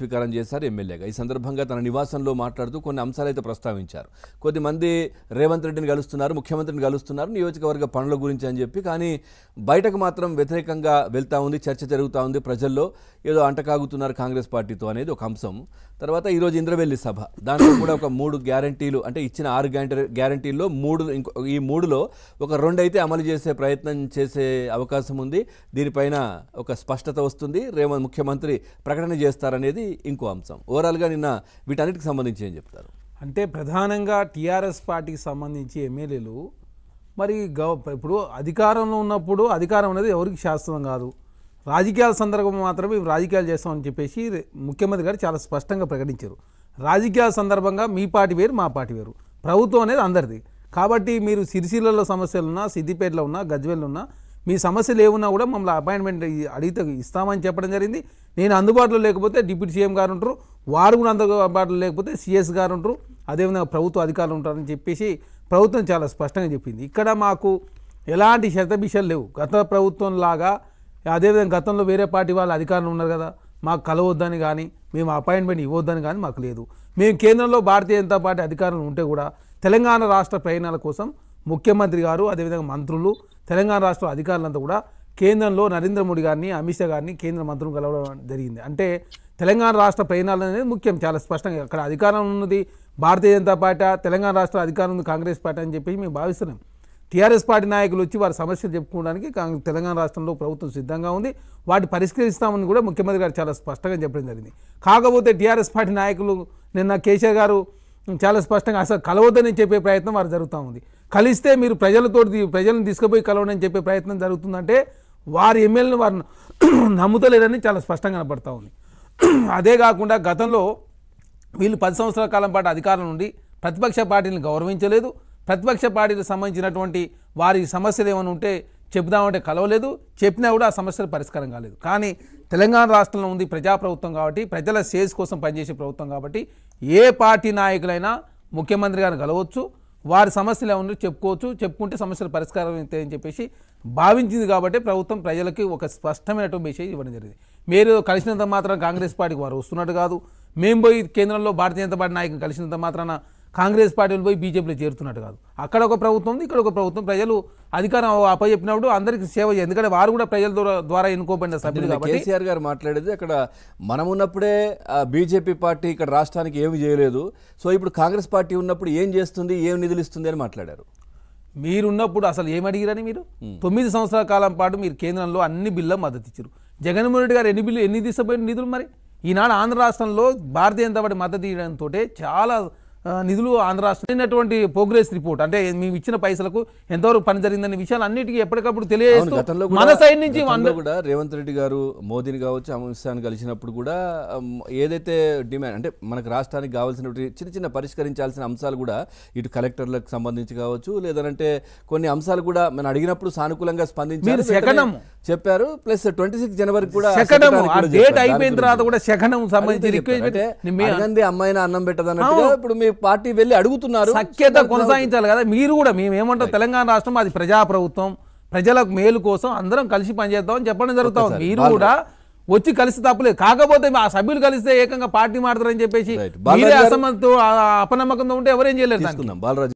స్వీకారం చేశారు ఎమ్మెల్యేగా. ఈ సందర్భంగా తన నివాసంలో మాట్లాడుతూ కొన్ని అంశాలైతే ప్రస్తావించారు. కొద్దిమంది రేవంత్ రెడ్డిని కలుస్తున్నారు, ముఖ్యమంత్రిని కలుస్తున్నారు నియోజకవర్గ పనుల గురించి అని చెప్పి, కానీ బయటకు మాత్రం వ్యతిరేకంగా వెళ్తా ఉంది, చర్చ జరుగుతూ ఉంది, ప్రజల్లో ఏదో అంటకాగుతున్నారు కాంగ్రెస్ పార్టీతో అనేది ఒక అంశం. తర్వాత ఈరోజు ఇంద్రవెల్లి సభ, దాంట్లో కూడా ఒక 3 గ్యారంటీలు, అంటే ఇచ్చిన 6 గ్యారంటీల్లో 3, ఈ 3లో ఒక 2 అయితే అమలు చేసే ప్రయత్నం చేసే అవకాశం ఉంది. దీనిపైన ఒక స్పష్టత వస్తుంది, ముఖ్యమంత్రి ప్రకటన చేస్తారనేది ఇంకో అంశం. ఓవరాల్గా నిన్న వీటన్నిటికి సంబంధించి ఏం చెప్తారు? అంటే ప్రధానంగా టీఆర్ఎస్ పార్టీకి సంబంధించి ఎమ్మెల్యేలు మరి ఇప్పుడు అధికారంలో ఉన్నప్పుడు అధికారం అనేది ఎవరికి శాశ్వతం కాదు, రాజకీయాల సందర్భంగా మాత్రమే రాజకీయాలు చేస్తామని చెప్పేసి ముఖ్యమంత్రి గారు చాలా స్పష్టంగా ప్రకటించారు. రాజకీయాల సందర్భంగా మీ పార్టీ వేరు, మా పార్టీ వేరు, ప్రభుత్వం అనేది అందరిది. కాబట్టి మీరు సిరిసిల్లలో సమస్యలున్నా, సిద్దిపేటలో ఉన్నా, గజ్వేల్లో ఉన్నా, మీ సమస్యలు ఏమున్నా కూడా మమ్మల్ని అపాయింట్మెంట్ అడిగితే ఇస్తామని చెప్పడం జరిగింది. నేను అందుబాటులో లేకపోతే డిప్యూటీ సీఎం గారు ఉంటారు, వారు కూడా అందుబాటులో లేకపోతే సిఎస్ గారు ఉంటారు, అదేవిధంగా ప్రభుత్వ అధికారులు ఉంటారని చెప్పేసి ప్రభుత్వం చాలా స్పష్టంగా చెప్పింది. ఇక్కడ మాకు ఎలాంటి శతభిషలు లేవు. గత ప్రభుత్వం లాగా అదేవిధంగా గతంలో వేరే పార్టీ వాళ్ళ అధికారులు ఉన్నారు కదా, మాకు కలవద్దని కానీ మేము అపాయింట్మెంట్ ఇవ్వద్దని కానీ మాకు లేదు. మేము కేంద్రంలో భారతీయ జనతా పార్టీ అధికారులు ఉంటే కూడా తెలంగాణ రాష్ట్ర ప్రయోజనాల కోసం ముఖ్యమంత్రి గారు, అదేవిధంగా మంత్రులు, తెలంగాణ రాష్ట్ర అధికారులంతా కూడా కేంద్రంలో నరేంద్ర మోడీ గారిని, అమిత్ షా గారిని కేంద్ర మంత్రులు కలవడం జరిగింది. అంటే తెలంగాణ రాష్ట్ర ప్రయోజనాలు అనేది ముఖ్యం. చాలా స్పష్టంగా అక్కడ అధికారం ఉన్నది భారతీయ జనతా పార్టీ, తెలంగాణ రాష్ట్ర అధికారం ఉంది కాంగ్రెస్ పార్టీ అని చెప్పేసి మేము భావిస్తున్నాం. టీఆర్ఎస్ పార్టీ నాయకులు వచ్చి వారి సమస్యలు చెప్పుకోవడానికి తెలంగాణ రాష్ట్రంలో ప్రభుత్వం సిద్ధంగా ఉంది, వాటి పరిష్కరిస్తామని కూడా ముఖ్యమంత్రి గారు చాలా స్పష్టంగా చెప్పడం జరిగింది. కాకపోతే టీఆర్ఎస్ పార్టీ నాయకులు నిన్న కేసీఆర్ గారు చాలా స్పష్టంగా అసలు కలవద్దని చెప్పే ప్రయత్నం వారు జరుగుతూ ఉంది. కలిస్తే మీరు ప్రజలను తీసుకుపోయి కలవడని చెప్పే ప్రయత్నం జరుగుతుందంటే వారి ఎమ్మెల్యేలను వారు నమ్ముతలేరని చాలా స్పష్టంగా కనపడతా ఉంది. అదే కాకుండా గతంలో వీళ్ళు 10 సంవత్సరాల కాలం పాటు అధికారం నుండి ప్రతిపక్ష పార్టీని గౌరవించలేదు, ప్రతిపక్ష పార్టీలకు సంబంధించినటువంటి వారి సమస్యలు ఏమైనా ఉంటే చెప్దామంటే కలవలేదు, చెప్పినా కూడా ఆ సమస్యలు పరిష్కారం కాలేదు. కానీ తెలంగాణ రాష్ట్రంలో ఉంది ప్రజాప్రభుత్వం కాబట్టి, ప్రజల సేస్ కోసం పనిచేసే ప్రభుత్వం కాబట్టి ఏ పార్టీ నాయకులైనా ముఖ్యమంత్రి గారిని కలవచ్చు, వారి సమస్యలు ఏమన్నా చెప్పుకోవచ్చు, చెప్పుకుంటే సమస్యలు పరిష్కారం అవుతాయని చెప్పేసి భావించింది. కాబట్టి ప్రభుత్వం ప్రజలకి ఒక స్పష్టమైనటువంటి మెసేజ్ ఇవ్వడం జరిగింది. మీరు కలిసినంత మాత్రం కాంగ్రెస్ పార్టీకి వారు వస్తున్నట్టు కాదు, మేము పోయి కేంద్రంలో భారతీయ జనతా పార్టీ నాయకులు కలిసినంత మాత్రాన కాంగ్రెస్ పార్టీలు పోయి బీజేపీలో చేరుతున్నట్టు కాదు. అక్కడ ఒక ప్రభుత్వం ఉంది, ఇక్కడ ఒక ప్రభుత్వం. ప్రజలు అధికారం అప్పచెప్పినప్పుడు అందరికీ సేవ చేయాలి, ఎందుకంటే వారు కూడా ప్రజల ద్వారా ఎన్నుకోబడిన సభ్యులు కాబట్టి. కేసీఆర్ గారు మాట్లాడేది అక్కడ మనం ఉన్నప్పుడే బీజేపీ పార్టీ ఇక్కడ రాష్ట్రానికి ఏమి చేయలేదు, సో ఇప్పుడు కాంగ్రెస్ పార్టీ ఉన్నప్పుడు ఏం చేస్తుంది, ఏం నిధులు ఇస్తుంది అని మాట్లాడారు. మీరున్నప్పుడు అసలు ఏం అడిగిరని మీరు 9 సంవత్సరాల కాలం పాటు మీరు కేంద్రంలో అన్ని బిల్లులకు మద్దతు ఇచ్చారు. జగన్మోహన్ రెడ్డి గారు ఎన్ని తీసుకుపోయిన నిధులు మరి ఈనాడు ఆంధ్ర రాష్ట్రంలో భారతీయ జనతా పార్టీ మద్దతు ఇవ్వడంతో చాలా నిధులు ఆంధ్ర రాష్ట్రం ప్రోగ్రెస్ రిపోర్ట్, అంటే మేము ఇచ్చిన పైసలకు ఎంతవరకు పని జరిగిందనే విషయాలు అన్నిటికీ ఎప్పటికప్పుడు తెలియజేస్తూ మన సైడ్ నుంచి కూడా రేవంత్ రెడ్డి గారు మోదీని కావచ్చు, అమిత్ షాని కలిసినప్పుడు కూడా ఏదైతే డిమాండ్, అంటే మనకు రాష్ట్రానికి కావాల్సిన చిన్న పరిష్కరించాల్సిన అంశాలు కూడా ఇటు కలెక్టర్లకు సంబంధించి కావచ్చు, లేదంటే కొన్ని అంశాలు కూడా మనం అడిగినప్పుడు సానుకూలంగా స్పందించారు చెప్పారు. ప్లస్ 26 జనవరికి కూడా డేట్ అయిపోయిన తర్వాత కూడా సెకండ్ సంబంధించి రిక్వెస్ట్ అమ్మాయిని అన్నం పెట్టదన్నట్టుగా ఇప్పుడు మీ పార్టీ వెళ్ళి అడుగుతున్నారు. సఖ్యత కొనసాగించాలి కదా. మీరు కూడా మేమేమంటాం, తెలంగాణ రాష్ట్రం అది ప్రజాప్రభుత్వం, ప్రజలకు మేలు కోసం అందరం కలిసి పనిచేద్దామని చెప్పడం జరుగుతా ఉంది. మీరు కూడా వచ్చి కలిసి తప్పలేదు. కాకపోతే ఆ సభ్యులు కలిస్తే ఏకంగా పార్టీ మారుతారని చెప్పేసి అసమర్థ అపనమ్మకంతో ఉంటే ఎవరేం చేయలేరు.